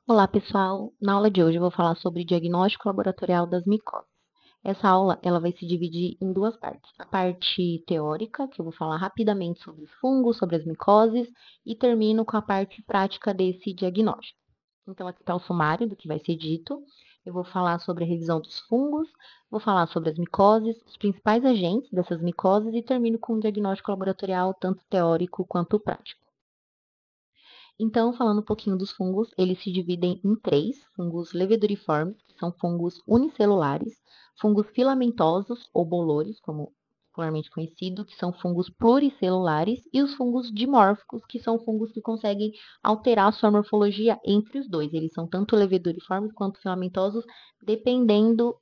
Olá, pessoal. Na aula de hoje eu vou falar sobre diagnóstico laboratorial das micoses. Essa aula ela vai se dividir em duas partes. A parte teórica, que eu vou falar rapidamente sobre os fungos, sobre as micoses, e termino com a parte prática desse diagnóstico. Então, aqui está o sumário do que vai ser dito. Eu vou falar sobre a revisão dos fungos, vou falar sobre as micoses, os principais agentes dessas micoses e termino com um diagnóstico laboratorial, tanto teórico quanto prático. Então, falando um pouquinho dos fungos, eles se dividem em três: fungos leveduriformes, que são fungos unicelulares, fungos filamentosos ou bolores, como popularmente conhecido, que são fungos pluricelulares, e os fungos dimórficos, que são fungos que conseguem alterar a sua morfologia entre os dois. Eles são tanto leveduriformes quanto filamentosos, dependendo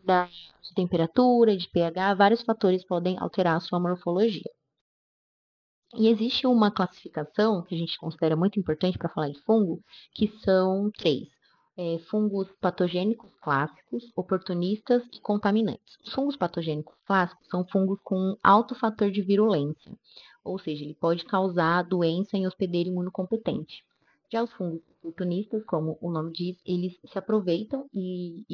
da temperatura, de pH, vários fatores podem alterar a sua morfologia. E existe uma classificação que a gente considera muito importante para falar de fungo, que são três: fungos patogênicos clássicos, oportunistas e contaminantes. Os fungos patogênicos clássicos são fungos com alto fator de virulência, ou seja, ele pode causar doença em hospedeiro imunocompetente. Já os fungos oportunistas, como o nome diz, eles se aproveitam e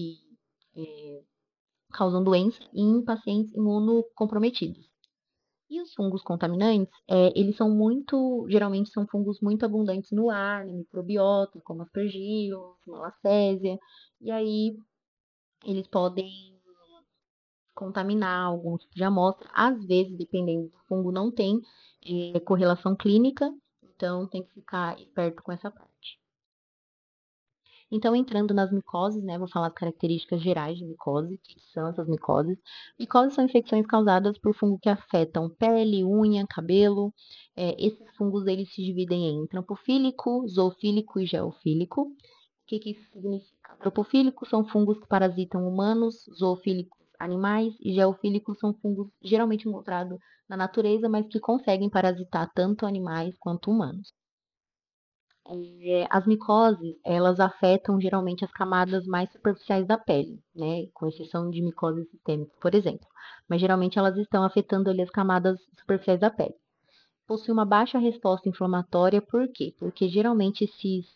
causam doença em pacientes imunocomprometidos. E os fungos contaminantes, eles são geralmente são fungos muito abundantes no ar, no microbiota, como aspergillus, malacésia, e aí eles podem contaminar algum tipo de amostra. Às vezes, dependendo do fungo, não tem correlação clínica, então tem que ficar esperto com essa parte. Então, entrando nas micoses, né, vou falar as características gerais de micose, que são essas micoses. Micoses são infecções causadas por fungos que afetam pele, unha, cabelo. Esses fungos, eles se dividem em trombofílico, zoofílico e geofílico. O que isso significa? Tropofílicos são fungos que parasitam humanos, zoofílicos animais e geofílicos são fungos geralmente encontrados na natureza, mas que conseguem parasitar tanto animais quanto humanos. As micoses, elas afetam geralmente as camadas mais superficiais da pele, né? Com exceção de micose sistêmica, por exemplo. Mas geralmente elas estão afetando ali as camadas superficiais da pele. Possui uma baixa resposta inflamatória, por quê? Porque geralmente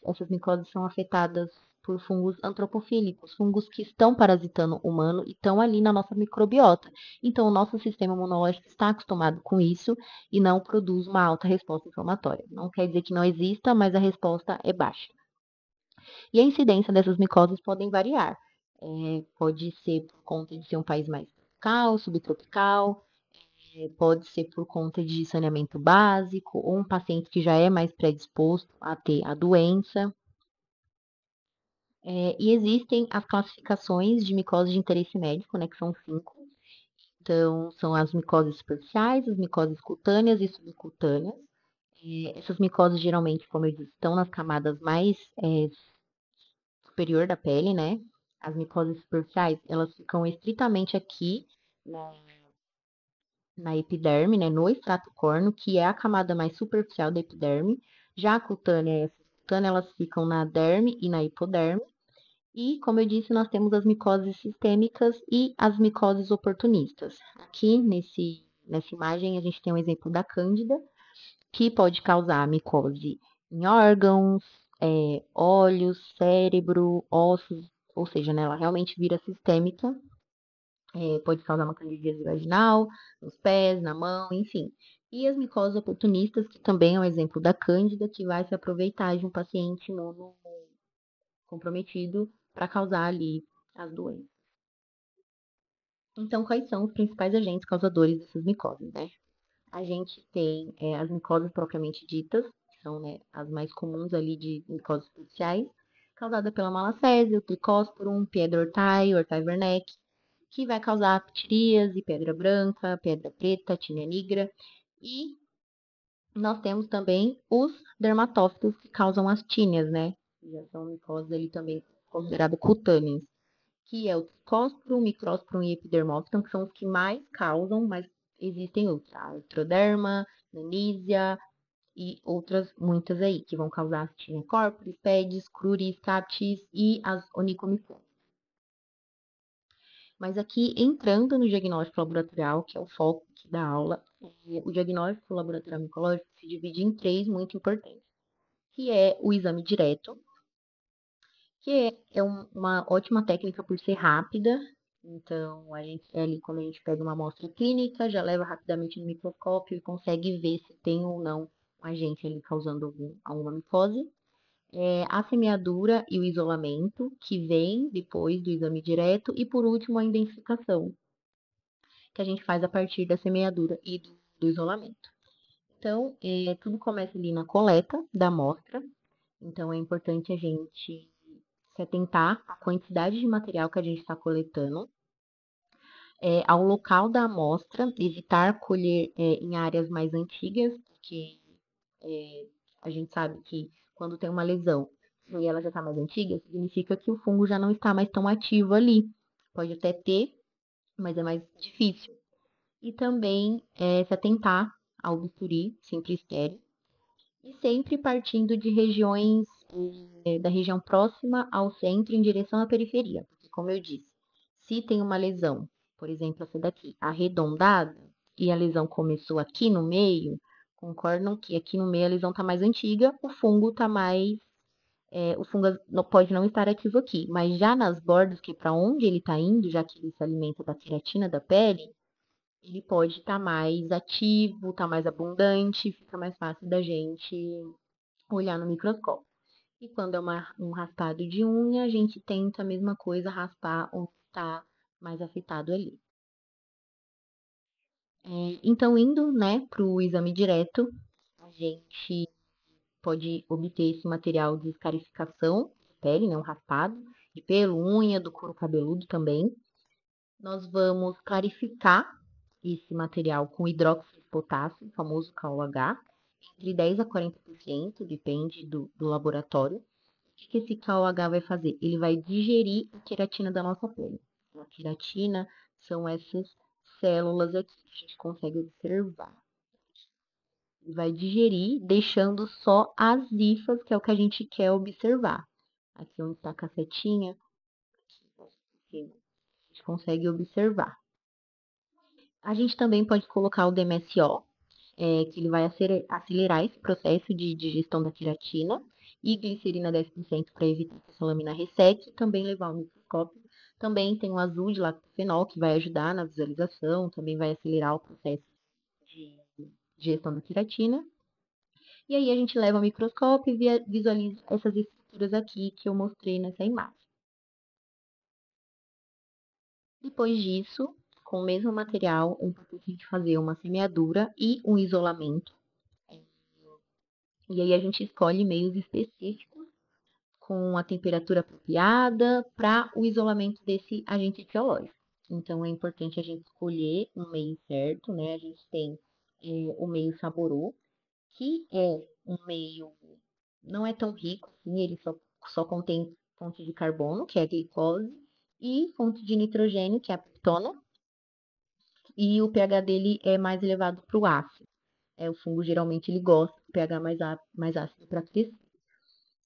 essas micoses são afetadas por fungos antropofílicos, fungos que estão parasitando o humano e estão ali na nossa microbiota. Então, o nosso sistema imunológico está acostumado com isso e não produz uma alta resposta inflamatória. Não quer dizer que não exista, mas a resposta é baixa. E a incidência dessas micoses podem variar. Pode ser por conta de ser um país mais tropical, subtropical, pode ser por conta de saneamento básico, ou um paciente que já é mais predisposto a ter a doença. E existem as classificações de micose de interesse médico, né, que são 5. Então, são as micoses superficiais, as micoses cutâneas e subcutâneas. Essas micoses, geralmente, como eu disse, estão nas camadas mais superior da pele, né? As micoses superficiais, elas ficam estritamente aqui na, na epiderme, né? No extrato córneo, que é a camada mais superficial da epiderme. Já a cutânea e a subcutânea, elas ficam na derme e na hipoderme. E, como eu disse, nós temos as micoses sistêmicas e as micoses oportunistas. Aqui, nessa imagem, a gente tem um exemplo da Cândida, que pode causar micose em órgãos, olhos, cérebro, ossos, ou seja, né, ela realmente vira sistêmica, pode causar uma candidíase vaginal, nos pés, na mão, enfim. E as micoses oportunistas, que também é um exemplo da cândida, que vai se aproveitar de um paciente imunocomprometido para causar ali as doenças. Então, quais são os principais agentes causadores dessas micoses, né? A gente tem as micoses propriamente ditas, que são, né, as mais comuns ali de micoses superficiais, causada pela malacésia, o tricósporum, Piedra ortai, Ortai Werneck, que vai causar ptiríase, pedra branca, pedra preta, tinea nigra. E nós temos também os dermatófitos que causam as tíneas, né? Já são micoses ali também consideradas cutâneas, que é o Tricósporum, Micrósporum e Epidermófiton, que são os que mais causam, mas existem outros, a Artroderma, Nanísia e outras muitas aí, que vão causar Actinium corporis, Pedis, Cruris, Captis e as onicomicelas. Mas aqui, entrando no diagnóstico laboratorial, que é o foco aqui da aula, o diagnóstico laboratorial micológico se divide em três muito importantes, que é o exame direto, que é uma ótima técnica por ser rápida. Então, a gente ali, quando a gente pega uma amostra clínica, já leva rapidamente no microscópio e consegue ver se tem ou não um agente ali causando alguma micose. A semeadura e o isolamento, que vem depois do exame direto, e por último a identificação, que a gente faz a partir da semeadura e do isolamento. Então, tudo começa ali na coleta da amostra, então é importante a gente se atentar à quantidade de material que a gente está coletando, ao local da amostra, evitar colher em áreas mais antigas, porque é, a gente sabe que quando tem uma lesão e ela já está mais antiga, significa que o fungo já não está mais tão ativo ali. Pode até ter, mas é mais difícil. E também se atentar ao bisturi, sempre estéreo, e sempre partindo de regiões da região próxima ao centro em direção à periferia. Porque, como eu disse, se tem uma lesão, por exemplo, essa daqui, arredondada, e a lesão começou aqui no meio, concordam que aqui no meio a lesão está mais antiga, o fungo está mais. O fungo pode não estar ativo aqui, mas já nas bordas, que é para onde ele está indo, já que ele se alimenta da queratina da pele, ele pode estar mais ativo, estar mais abundante, fica mais fácil da gente olhar no microscópio. E quando é um raspado de unha, a gente tenta a mesma coisa, raspar onde está mais afetado ali. Então, indo, né, para o exame direto, a gente pode obter esse material de escarificação de pele, né, um raspado, de pelo, unha, do couro cabeludo também. Nós vamos clarificar esse material com hidróxido de potássio, o famoso KOH, entre 10 a 40%, depende do laboratório. O que esse KOH vai fazer? Ele vai digerir a queratina da nossa pele. A queratina são essas células aqui que a gente consegue observar. Ele vai digerir, deixando só as hifas, que é o que a gente quer observar. Aqui onde está a cacetinha, aqui, a gente consegue observar. A gente também pode colocar o DMSO, que ele vai acelerar esse processo de digestão da queratina, e glicerina 10% para evitar que essa lâmina resseque, e também levar ao microscópio. Também tem o azul de lactofenol, que vai ajudar na visualização, também vai acelerar o processo de digestão da queratina. E aí a gente leva ao microscópio e visualiza essas estruturas aqui que eu mostrei nessa imagem. Depois disso, com o mesmo material, é importante a gente fazer uma semeadura e um isolamento. E aí a gente escolhe meios específicos com a temperatura apropriada para o isolamento desse agente etiológico. Então é importante a gente escolher um meio certo, né? A gente tem o meio Saborô, que é um meio não é tão rico, assim, ele só contém fonte de carbono, que é a glicose, e fonte de nitrogênio, que é a peptona, e o pH dele é mais elevado para o ácido. O fungo geralmente ele gosta do pH mais ácido para crescer.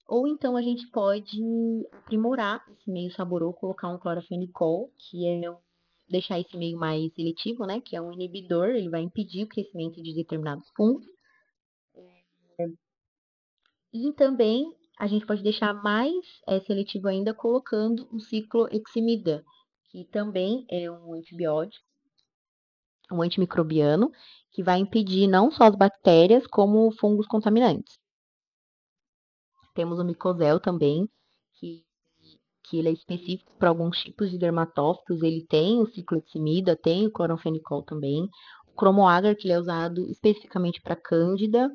Ou então a gente pode aprimorar esse meio saborô, colocar um clorofenicol, que é deixar esse meio mais seletivo, né? Que é um inibidor, ele vai impedir o crescimento de determinados fungos. E também a gente pode deixar mais seletivo ainda colocando o cicloheximida, que também é um antibiótico, um antimicrobiano, que vai impedir não só as bactérias, como fungos contaminantes. Temos o micozel também, que, que ele é específico para alguns tipos de dermatófitos. Ele tem o cicloheximida, tem o cloranfenicol também. O cromoagar, que ele é usado especificamente para cândida,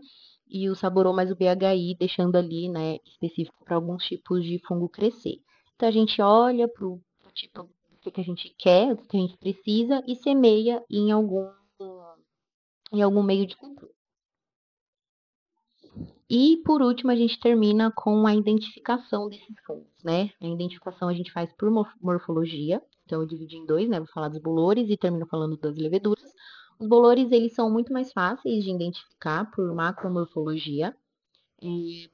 e o saborô mais o BHI, deixando ali, né, específico para alguns tipos de fungo crescer. Então a gente olha para o tipo do que a gente quer, do que a gente precisa e semeia em algum meio de cultura. E por último, a gente termina com a identificação desses fungos, né? A identificação a gente faz por morfologia, então eu dividi em dois, né? Vou falar dos bolores e termino falando das leveduras. Os bolores, eles são muito mais fáceis de identificar por macromorfologia,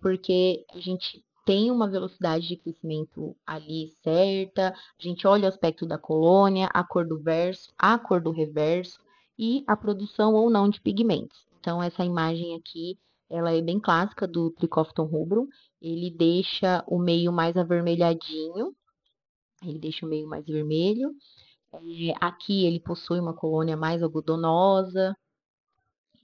porque a gente tem uma velocidade de crescimento ali certa, a gente olha o aspecto da colônia, a cor do verso, a cor do reverso e a produção ou não de pigmentos. Então, essa imagem aqui, ela é bem clássica do Trichophyton rubrum. ele deixa o meio mais avermelhadinho, ele deixa o meio mais vermelho. Aqui ele possui uma colônia mais algodonosa,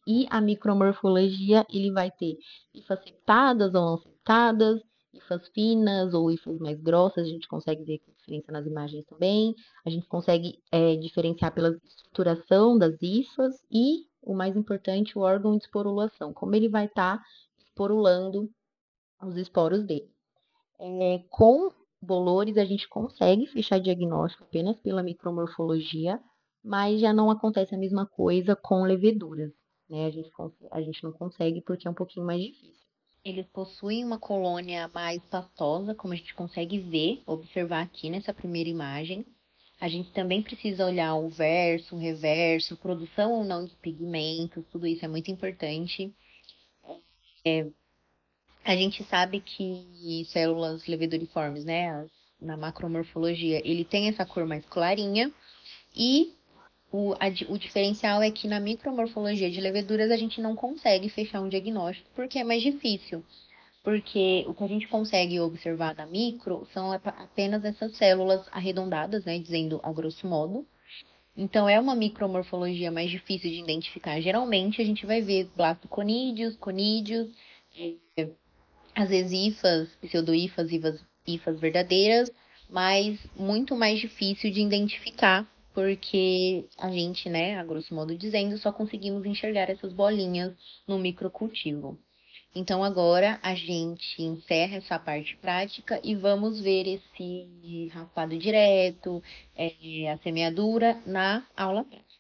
e a micromorfologia, ele vai ter hifas septadas ou não septadas, hifas finas ou hifas mais grossas, a gente consegue ver a diferença nas imagens também. A gente consegue diferenciar pela estruturação das hifas e, o mais importante, o órgão de esporulação, como ele vai estar esporulando os esporos dele. Com bolores, a gente consegue fechar diagnóstico apenas pela micromorfologia, mas já não acontece a mesma coisa com leveduras, né? A gente não consegue porque é um pouquinho mais difícil. Eles possuem uma colônia mais pastosa, como a gente consegue ver, observar aqui nessa primeira imagem. A gente também precisa olhar o verso, o reverso, produção ou não de pigmentos, tudo isso é muito importante. A gente sabe que células leveduriformes, né, na macromorfologia, ele tem essa cor mais clarinha e o diferencial é que na micromorfologia de leveduras a gente não consegue fechar um diagnóstico porque é mais difícil. Porque o que a gente consegue observar da micro são apenas essas células arredondadas, né, dizendo a grosso modo. Então é uma micromorfologia mais difícil de identificar. Geralmente a gente vai ver blastoconídeos, conídeos, às vezes hifas, pseudohifas, hifas verdadeiras, mas muito mais difícil de identificar, porque a gente, né, a grosso modo dizendo, só conseguimos enxergar essas bolinhas no microcultivo. Então agora a gente encerra essa parte prática e vamos ver esse raspado direto, a semeadura na aula prática.